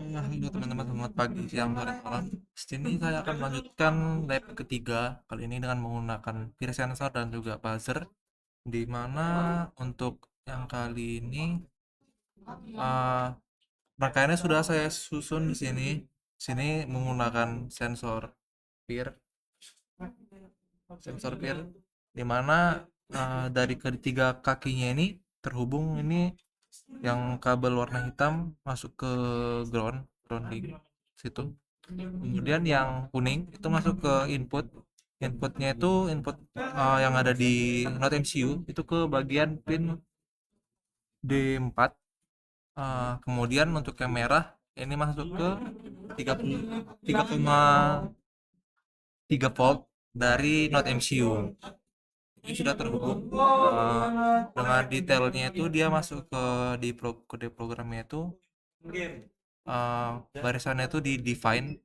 Halo teman-teman, selamat pagi, siang, sore, malam. Di sini saya akan melanjutkan lab ketiga, kali ini dengan menggunakan peer sensor dan juga buzzer, di mana untuk yang kali ini uh, rangkaiannya sudah saya susun di sini. Sini menggunakan sensor peer, di mana dari ketiga kakinya ini terhubung ini yang kabel warna hitam masuk ke ground di situ. Kemudian yang kuning itu masuk ke inputnya itu input yang ada di Node MCU itu ke bagian pin D4. Kemudian untuk yang merah ini masuk ke 3,3 volt dari Node MCU. Ini sudah terhubung dengan detailnya itu dia masuk ke kode programnya itu barisannya itu di define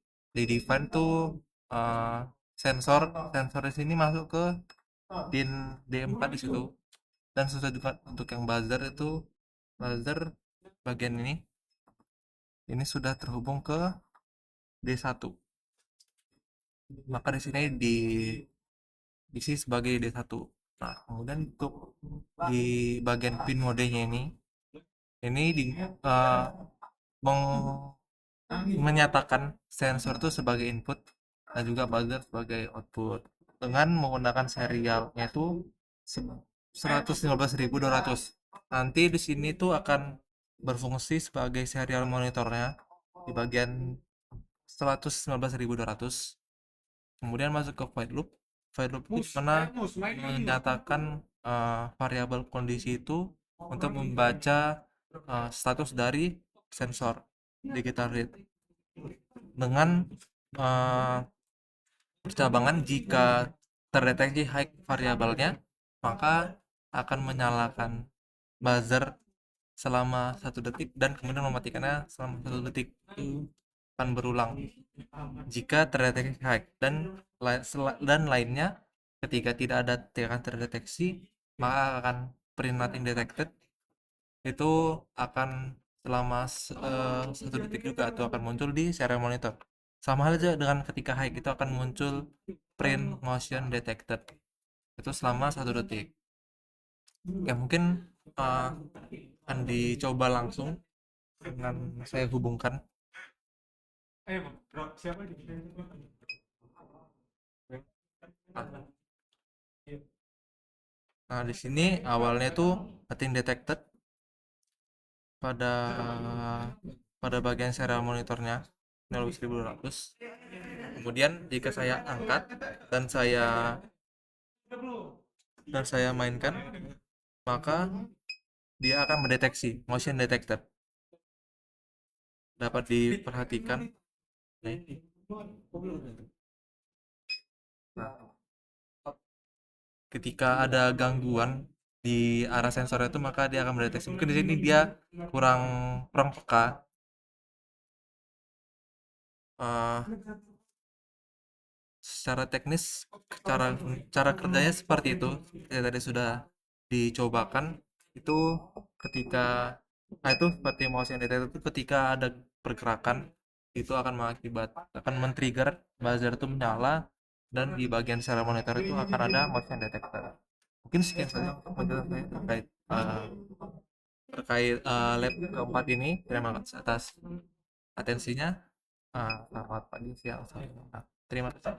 tuh uh, sensor sensor di sini masuk ke pin D4 di situ. Dan susah juga untuk yang buzzer bagian ini sudah terhubung ke D1, maka di sini diisi sebagai D1. Nah, kemudian untuk di bagian pin modenya ini meng- menyatakan sensor itu sebagai input dan juga buzzer sebagai output dengan menggunakan serialnya itu 115.200. Nanti di sini tuh akan berfungsi sebagai serial monitornya di bagian 115.200. Kemudian masuk ke void loop itu mana menyatakan variabel kondisi itu untuk membaca status dari sensor digital read dengan uh, percabangan. Jika terdeteksi high variabelnya, maka akan menyalakan buzzer selama 1 detik dan kemudian mematikannya selama 1 detik. Itu akan berulang jika terdeteksi high, dan lainnya ketika tidak ada akan terdeteksi, maka akan print nothing detected. Itu akan selama 1 detik juga, atau akan muncul di serial monitor. Sama halnya dengan ketika high itu akan muncul print motion detected, itu selama 1 detik. Ya mungkin uh, akan dicoba langsung dengan saya hubungkan. Nah, di sini awalnya tuh nothing detected pada pada bagian serial monitornya 12.200. Kemudian jika saya angkat dan saya mainkan, maka dia akan mendeteksi motion detected. Dapat diperhatikan. Nah, ketika ada gangguan di arah sensor itu, maka dia akan mendeteksi. Mungkin di sini dia kurang kurang peka. uh, Secara teknis, cara cara kerjanya seperti itu ya, tadi sudah dicobakan. Itu ketika itu seperti motion detector, itu ketika ada pergerakan itu akan men-trigger buzzer itu menyala, dan di bagian serial monitor itu akan ada motion detector. Mungkin sekian saja untuk penjelasan saya terkait lab keempat ini. Terima kasih atas atensinya. Selamat pagi, siang, sore. Terima kasih.